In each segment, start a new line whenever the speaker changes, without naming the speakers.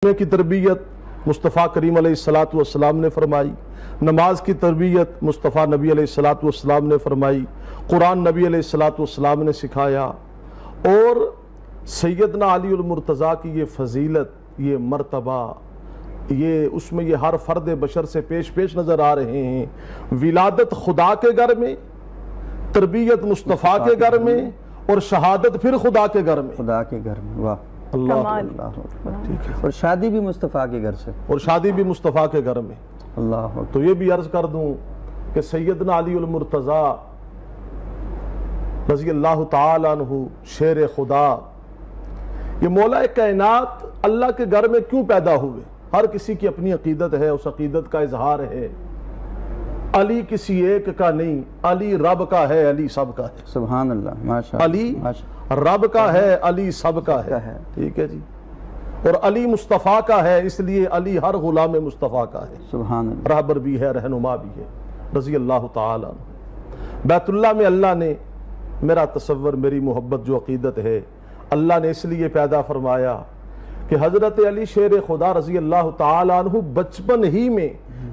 وظیفے کی تربیت مصطفیٰ کریم علیہ الصلاۃ والسلام نے فرمائی، نماز کی تربیت مصطفیٰ نبی علیہ الصلاۃ والسلام نے فرمائی، قرآن نبی علیہ الصلاۃ والسلام نے سکھایا، اور سیدنا علی المرتضیٰ کی یہ فضیلت، یہ مرتبہ، یہ اس میں یہ ہر فرد بشر سے پیش نظر آ رہے ہیں۔ ولادت خدا کے گھر میں، تربیت مصطفیٰ کے گھر میں، اور شہادت پھر خدا کے گھر میں،
خدا کے گھر میں۔ واہ
اللہ،
اور شادی بھی مصطفیٰ کے گھر سے،
اور شادی بھی مصطفیٰ کے گھر میں۔
اللہ۔
تو یہ بھی عرض کر دوں کہ سیدنا علی المرتضیٰ رضی اللہ تعالی عنہ شیر خدا، یہ مولا کائنات اللہ کے گھر میں کیوں پیدا ہوئے؟ ہر کسی کی اپنی عقیدت ہے، اس عقیدت کا اظہار ہے۔ علی کسی ایک کا نہیں، علی رب کا ہے، علی سب کا ہے۔
سبحان اللہ، ماشاء
علی رب کا ہے، علی سب کا ہے، ٹھیک ہے جی۔ اور علی مصطفیٰ کا ہے، اس لیے علی ہر غلام مصطفیٰ کا ہے،
سبحان اللہ۔
رہبر بھی ہے، رہنما بھی ہے، رضی اللہ تعالی عنہ۔ بیت اللہ میں اللہ نے میرا تصور، میری محبت جو عقیدت ہے، اللہ نے اس لیے پیدا فرمایا کہ حضرت علی شیر خدا رضی اللہ تعالی عنہ بچپن ہی میں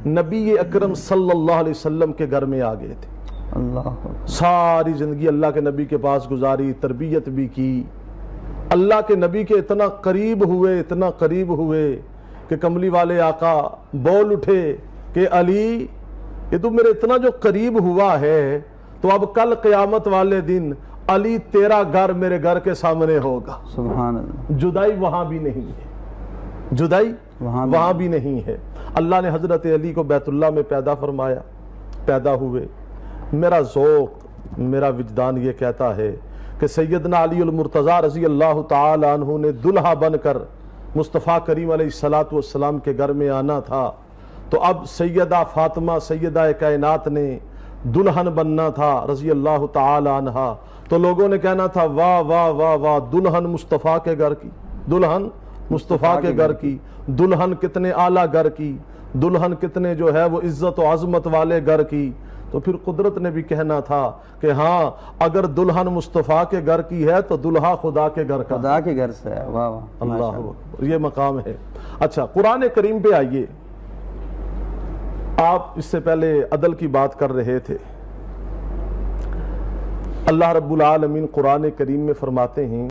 نبی اکرم صلی اللہ علیہ وسلم کے گھر میں آ گئے تھے۔
اللہ،
ساری زندگی اللہ کے نبی کے پاس گزاری، تربیت بھی کی، اللہ کے نبی کے اتنا قریب ہوئے، اتنا قریب ہوئے کہ کملی والے آقا بول اٹھے کہ علی، یہ تو میرے اتنا جو قریب ہوا ہے، تو اب کل قیامت والے دن علی تیرا گھر میرے گھر کے سامنے ہوگا۔
سبحان اللہ۔
جدائی وہاں بھی نہیں ہے، جدائی وہاں بھی نہیں ہے۔ اللہ نے حضرت علی کو بیت اللہ میں پیدا فرمایا، پیدا ہوئے۔ میرا ذوق، میرا وجدان یہ کہتا ہے کہ سیدنا علی المرتضیٰ رضی اللہ تعالی عنہ نے دلہا بن کر مصطفیٰ کریم علیہ الصلاۃ والسلام کے گھر میں آنا تھا، تو اب سیدہ فاطمہ سیدہ کائنات نے دلہن بننا تھا رضی اللہ تعالی عنہ۔ تو لوگوں نے کہنا تھا واہ واہ واہ واہ، دلہن مصطفیٰ کے گھر کی، دلہن مصطفیٰ کے گھر کی، دلہن کتنے اعلیٰ گھر کی، دلہن کتنے جو ہے وہ عزت و عظمت والے گھر کی۔ تو پھر قدرت نے بھی کہنا تھا کہ ہاں، اگر دلہن مصطفیٰ کے گھر کی ہے تو دلہا خدا کے گھر کا،
خدا کے گھر سے ہے۔ واہ واہ،
اللہ اکبر، یہ مقام ہے۔ اچھا، قرآن کریم پہ آئیے۔ آپ اس سے پہلے عدل کی بات کر رہے تھے۔ اللہ رب العالمین قرآن کریم میں فرماتے ہیں